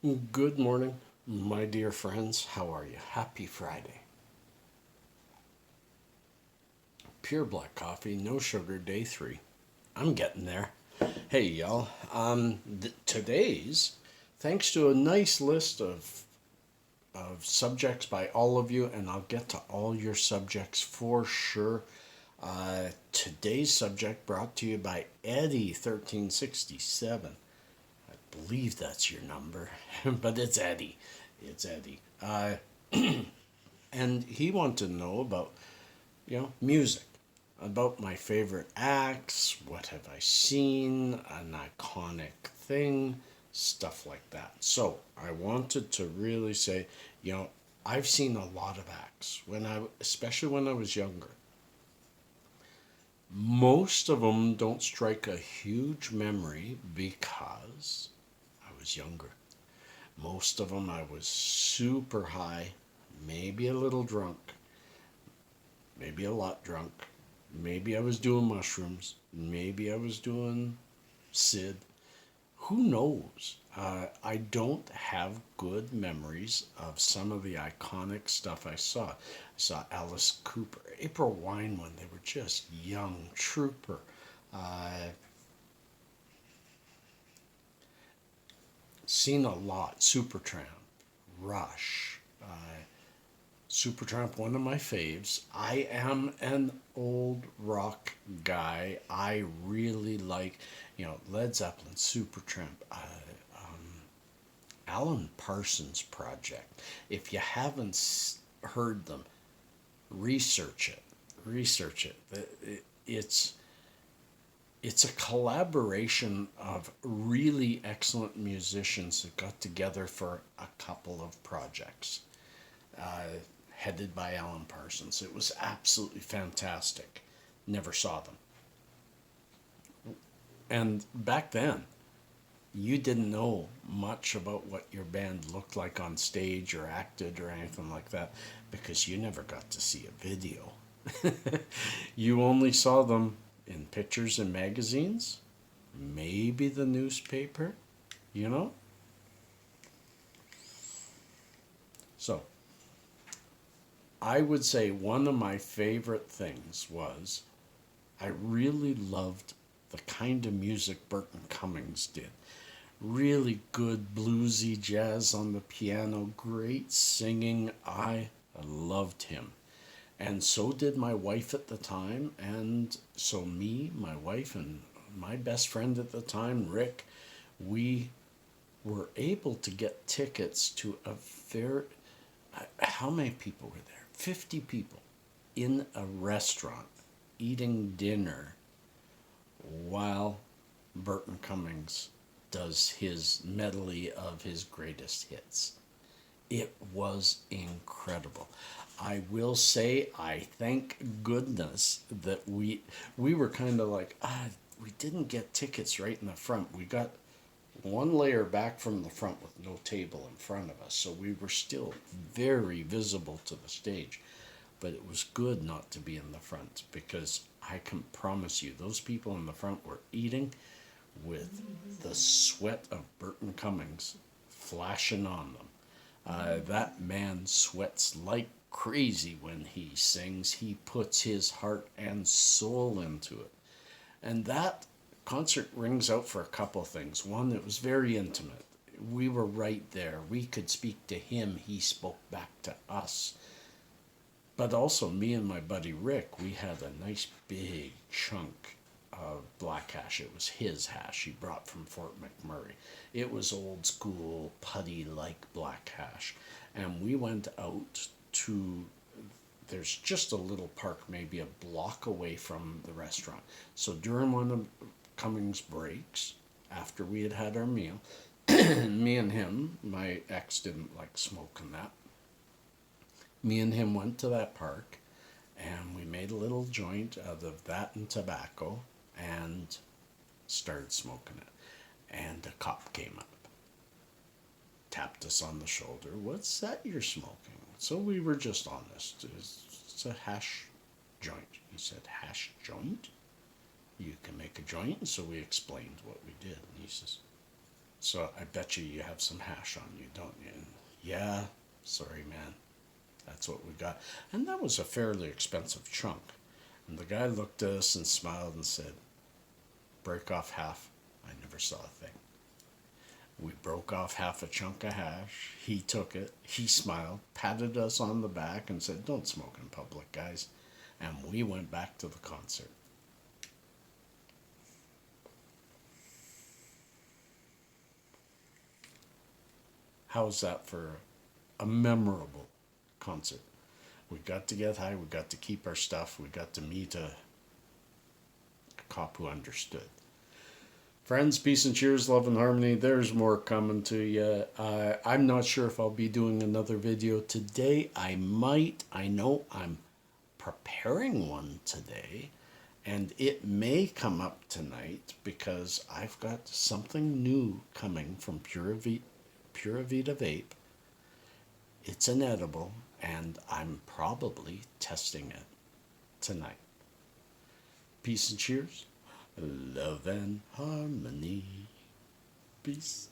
Good morning, my dear friends. How are you? Happy Friday. Pure black coffee, no sugar, day 3. I'm getting there. Hey, y'all. Today's, thanks to a nice list of subjects by all of you, and I'll get to all your subjects for sure. Today's subject brought to you by Eddie 1367. Believe that's your number, but it's Eddie. It's Eddie. And he wanted to know about, music, about my favorite acts, what have I seen, an iconic thing, stuff like that. So I wanted to really say, I've seen a lot of acts especially when I was younger. Most of them don't strike a huge memory because I was younger. Most of them I was super high, maybe a little drunk, maybe a lot drunk. Maybe I was doing mushrooms. Maybe I was doing Sid. Who knows? I don't have good memories of some of the iconic stuff I saw. I saw Alice Cooper, April Wine when they were just young, Trooper. Uh, Seen a lot. Supertramp, Rush. Supertramp, one of my faves. I am an old rock guy. I really like, Led Zeppelin, Supertramp, Alan Parsons Project. If you haven't heard them, research it. Research it. It's a collaboration of really excellent musicians that got together for a couple of projects. Uh, Headed by Alan Parsons. It was absolutely fantastic. Never saw them. And back then, you didn't know much about what your band looked like on stage or acted or anything like that because you never got to see a video. You only saw them in pictures in magazines, maybe the newspaper, you know? So, I would say one of my favorite things was I really loved the kind of music Burton Cummings did. Really good bluesy jazz on the piano, great singing. I loved him. And so did my wife at the time. And so, me, my wife, and my best friend at the time, Rick, we were able to get tickets to a very. How many people were there? 50 people in a restaurant eating dinner while Burton Cummings does his medley of his greatest hits. It was incredible. I will say I thank goodness that we were kind of like, we didn't get tickets right in the front. We got one layer back from the front with no table in front of us, so we were still very visible to the stage. But it was good not to be in the front because I can promise you, those people in the front were eating with the sweat of Burton Cummings flashing on them. That man sweats like crazy when he sings. He puts his heart and soul into it. And that concert rings out for a couple things. One, it was very intimate. We were right there. We could speak to him. He spoke back to us. But also, me and my buddy Rick, we had a nice big chunk of black hash. It was his hash he brought from Fort McMurray. It was old school, putty like black hash. And we went out to, there's just a little park, maybe a block away from the restaurant. So during one of Cummings' breaks, after we had had our meal, me and him, my ex didn't like smoking that. Me and him went to that park and we made a little joint out of that and tobacco and started smoking it. And a cop came up, tapped us on the shoulder. What's that you're smoking? So we were just honest. It's a hash joint. He said, hash joint? You can make a joint? So we explained what we did. And he says, So I bet you have some hash on you, don't you? And, yeah, sorry, man. That's what we got. And that was a fairly expensive chunk. And the guy looked at us and smiled and said, break off half. I never saw a thing. We broke off half a chunk of hash. He took it. He smiled, patted us on the back, and said, don't smoke in public, guys. And we went back to the concert. How's that for a memorable concert? We got to get high. We got to keep our stuff. We got to meet a cop who understood. Friends, peace and cheers, love and harmony. There's more coming to you. I'm not sure if I'll be doing another video today. I might. I know I'm preparing one today, and it may come up tonight because I've got something new coming from Pura Vida Vape. It's an edible, and I'm probably testing it tonight. Peace and cheers. Love and harmony. Peace.